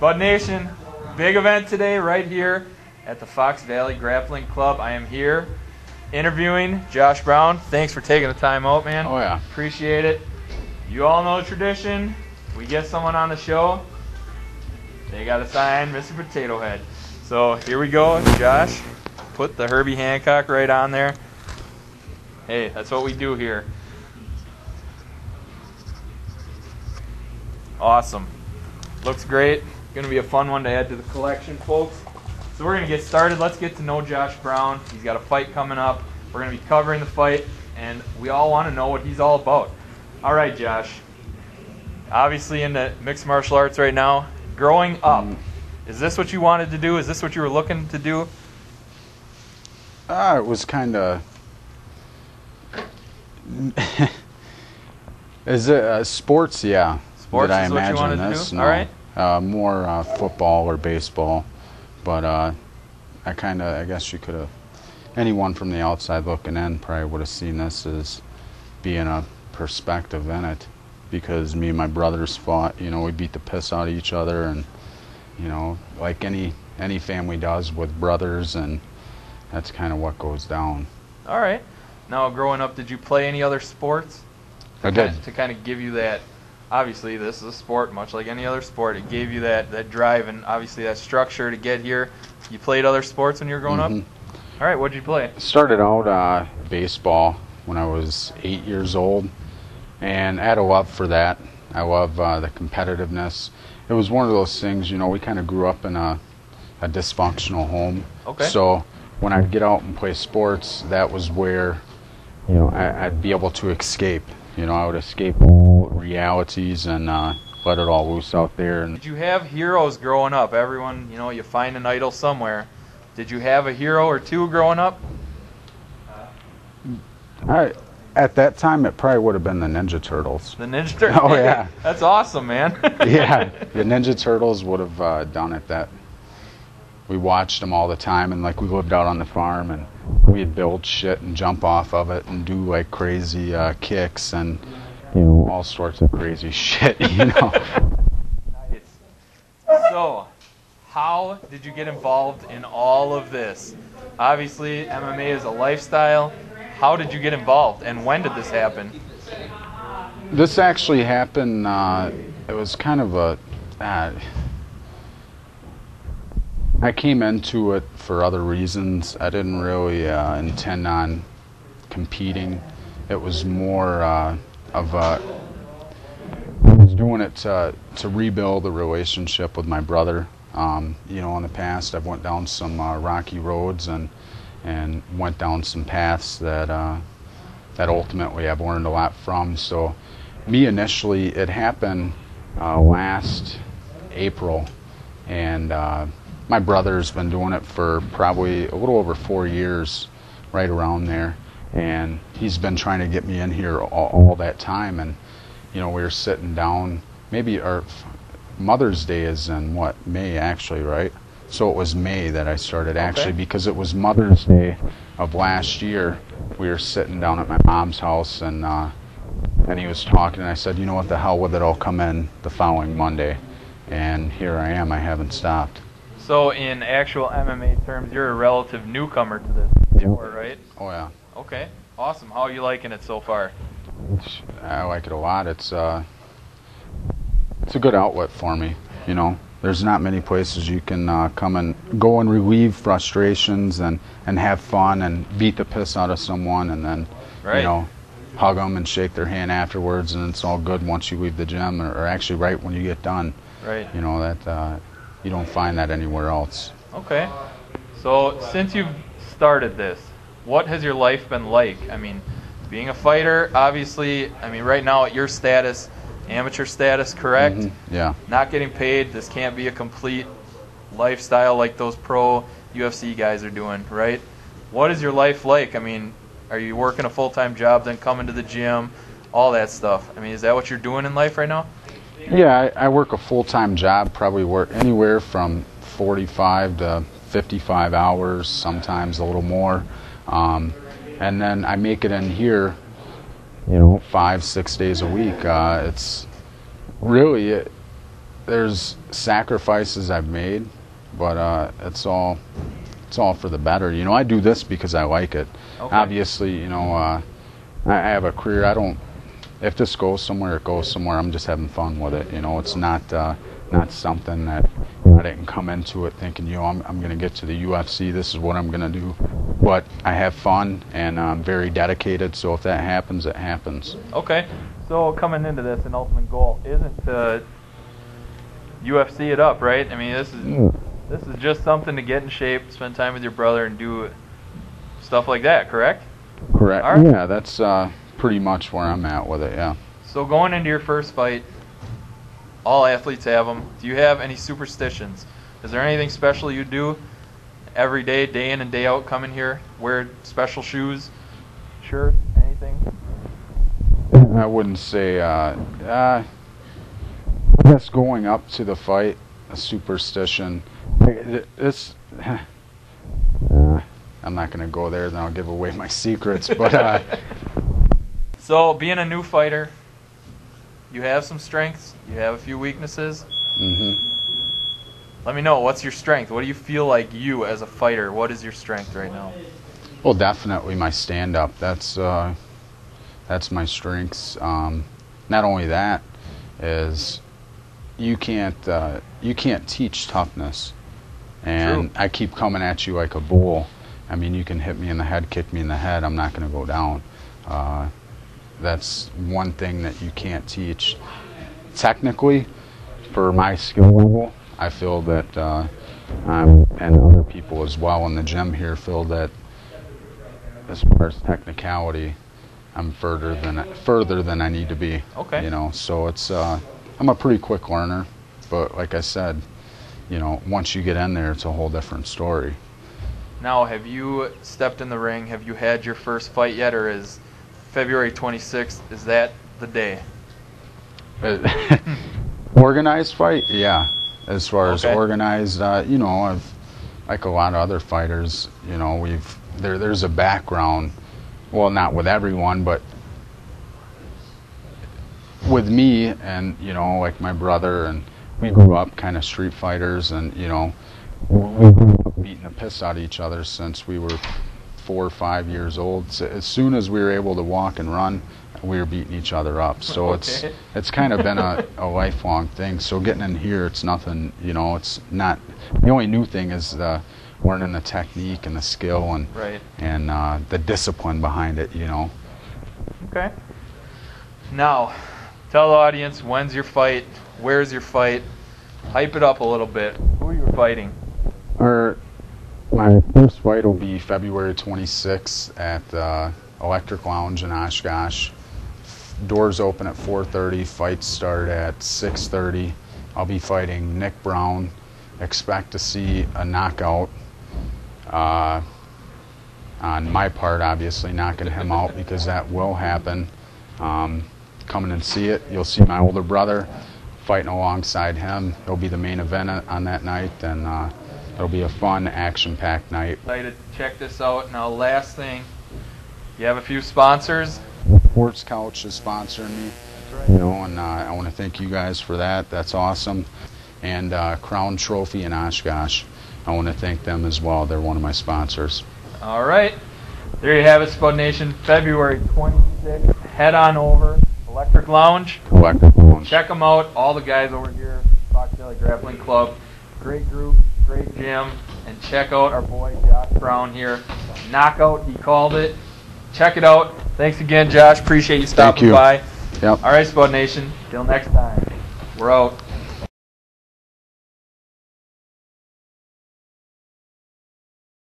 Spud Nation, big event today right here at the Fox Valley Grappling Club. I am here interviewing Josh Brown. Thanks for taking the time out, man. Oh, yeah. Appreciate it. You all know the tradition. We get someone on the show, they got to sign Mr. Potato Head. So here we go, Josh. Put the Herbie Hancock right on there. Hey, that's what we do here. Awesome. Looks great. Going to be a fun one to add to the collection, folks. So we're going to get started. Let's get to know Josh Brown. He's got a fight coming up. We're going to be covering the fight, and we all want to know what he's all about. All right, Josh. Obviously into mixed martial arts right now. Growing up, is this what you wanted to do? Is this what you were looking to do? It was kind of... Is it sports? Yeah. Sports is what you wanted to do? No. All right. More football or baseball, but I guess you could have, anyone from the outside looking in probably would have seen this as being a perspective in it, because me and my brothers fought. You know, we beat the piss out of each other, and you know, like any family does with brothers, and that's kind of what goes down. All right. Now, growing up, did you play any other sports? I did. To kind of give you that. Obviously, this is a sport, much like any other sport. It gave you that drive and obviously that structure to get here. You played other sports when you were growing up? All right, what did you play? Started out baseball when I was 8 years old, and I had a love for that. I love the competitiveness. It was one of those things, you know, we kind of grew up in a dysfunctional home. Okay. So when I'd get out and play sports, that was where, you know, I'd be able to escape. You know, I would escape all realities and let it all loose out there. And did you have heroes growing up? Everyone, you know, you find an idol somewhere. Did you have a hero or two growing up? At that time, it probably would have been the Ninja Turtles. The Ninja Turtles? Oh, yeah. That's awesome, man. Yeah, the Ninja Turtles would have done it. That we watched them all the time, and like we lived out on the farm, and we'd build shit and jump off of it and do like crazy kicks and, you know, all sorts of crazy shit, you know. So, how did you get involved in all of this? Obviously, MMA is a lifestyle. How did you get involved, and when did this happen? This actually happened, it was kind of a... I came into it for other reasons. I didn't really intend on competing. It was more of a... I was doing it to rebuild the relationship with my brother. You know, in the past, I've went down some rocky roads and went down some paths that ultimately I've learned a lot from. So, me initially, it happened last April, and my brother's been doing it for probably a little over 4 years, right around there, and he's been trying to get me in here all that time. And you know, we were sitting down, maybe our Mother's Day is in what, May actually, right? So it was May that I started actually, because it was Mother's Day of last year. We were sitting down at my mom's house, and he was talking, and I said, you know what, the hell with it, I'll come in the following Monday. And here I am, I haven't stopped. So in actual MMA terms, you're a relative newcomer to this sport, right? Oh yeah. Okay, awesome. How are you liking it so far? I like it a lot. It's a good outlet for me, you know. There's not many places you can come and go and relieve frustrations and have fun and beat the piss out of someone, and then, you know, hug them and shake their hand afterwards, and it's all good once you leave the gym, or actually right when you get done. Right. You know, that you don't find that anywhere else. Okay. So since you've started this, what has your life been like? I mean, being a fighter, obviously, I mean, right now at your status, amateur status, correct? Yeah. Not getting paid. This can't be a complete lifestyle like those pro UFC guys are doing, right? What is your life like? I mean, are you working a full-time job, then coming to the gym, all that stuff? I mean, is that what you're doing in life right now? Yeah, I work a full-time job, probably work anywhere from 45 to 55 hours, sometimes a little more. And then I make it in here, you know, 5-6 days a week. It's really, there's sacrifices I've made, but it's all for the better. You know, I do this because I like it. Okay. Obviously, you know, I have a career. I don't. If this goes somewhere, it goes somewhere. I'm just having fun with it. You know, it's not something that I didn't come into it thinking, you know, I'm going to get to the UFC. This is what I'm going to do. But I have fun and I'm very dedicated. So if that happens, it happens. Okay. So coming into this, an ultimate goal isn't to UFC it up, right? I mean, this is just something to get in shape, spend time with your brother, and do stuff like that. Correct? Correct. All right. Yeah, that's pretty much where I'm at with it. Yeah. So going into your first fight, all athletes have them. Do you have any superstitions? Is there anything special you do every day, day in and day out, coming here? Wear special shoes, shirt, anything? I wouldn't say. I guess going up to the fight, a superstition. This. I'm not going to go there. Then I'll give away my secrets. But so being a new fighter, you have some strengths. You have a few weaknesses. Let me know. What's your strength? What do you feel like you as a fighter? What is your strength right now? Well, definitely my stand-up. That's my strengths. Not only that, is you can't teach toughness, and True. I keep coming at you like a bull. I mean, you can hit me in the head, kick me in the head. I'm not going to go down. That's one thing that you can't teach. Technically, for my skill level, I feel that I'm, and other people as well in the gym here feel that as far as technicality, I'm further than I need to be. Okay. You know, so it's I'm a pretty quick learner, but like I said, you know, once you get in there, it's a whole different story. Now, have you stepped in the ring? Have you had your first fight yet, or is February 26th, is that the day? Organized fight, yeah. As far as Okay. organized, you know, I've, like a lot of other fighters, you know, there's a background. Well, not with everyone, but with me and, you know, like my brother, and we grew up kind of street fighters, and, you know, we grew up beating the piss out of each other since we were 4 or 5 years old. So as soon as we were able to walk and run, we were beating each other up. So Okay. it's kind of been a lifelong thing. So getting in here, it's nothing, you know, it's not, the only new thing is learning the technique and the skill and Right. and the discipline behind it, you know. Okay. Now, tell the audience, when's your fight? Where's your fight? Hype it up a little bit. Who are you fighting? My first fight will be February 26th at Electric Lounge in Oshkosh. Doors open at 4:30. Fights start at 6:30. I'll be fighting Nick Brown. Expect to see a knockout on my part, obviously, knocking him out because that will happen. Come in and see it. You'll see my older brother fighting alongside him. He'll be the main event on that night, and it'll be a fun, action-packed night. Excited to check this out. Now, last thing, you have a few sponsors. Sports Couch is sponsoring me, That's right. you know, and I want to thank you guys for that. That's awesome. And Crown Trophy in Oshkosh, I want to thank them as well. They're one of my sponsors. All right. There you have it, Spud Nation. February 26th. Head on over. Electric Lounge. Electric Lounge. Check them out. All the guys over here. Fox Valley Grappling Club. Great group. Great gym. And check out our boy Josh Brown here. Knockout, he called it. Check it out. Thanks again, Josh. Appreciate you stopping you. by. Yep. All right, Spud Nation. Till next time. We're out.